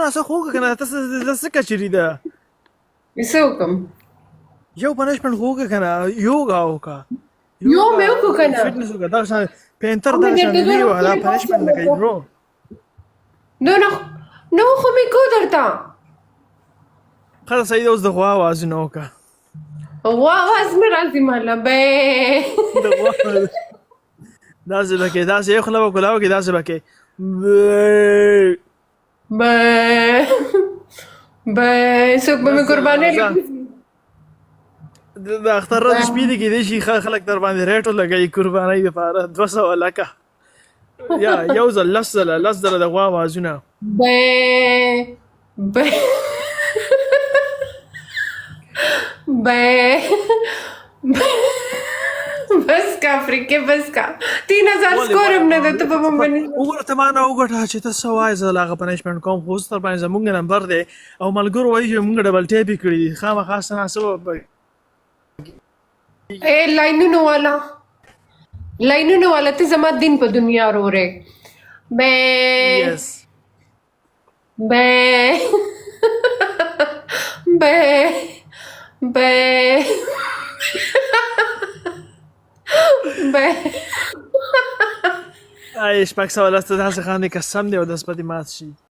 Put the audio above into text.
نه څه خو کنه تاسو څه کچری ده څه وکم یو پنشمنت خو کنه یوګا وکا یو مې وکړو کنه فټنس وکا دا شان پینتر او دا مې شان درته دی زه دا وکړې پنشمنت نه کوي برو نو خو مې کو درته خلاص سید اوس د غوا आवाज نه وکا وا واز مې راځي مالا به د غوا دا څه بکې دا څه یو خلا وکلاو کې دا څه بکې به څوک به مې قرباني د اختر ورځ شپې دي کې دي شي خلک در باندې ریټو لګي قرباني لپاره 200 لکه یا یو ځل لس ځله د غوا आवाजونه به بس کا افریقه بس کا 3000 سکور هم نه ده ته په باندې وګوره ته ما نه وګټه چې ته څه وایې زه هغه پنشمنټ کوم خو اوس تر باندې زموږ نمبر دی او ملګرو وایي چې موږ ډبل ټیپ یې کړي دي خامخا څه ناسبه लाइनों वाला थे जमा दिन पर दुनिया रो रहे बे yes बे बे बे बे ay شپږ سوه لس ته داسې خاندې قسم دی او داس پتې مات شي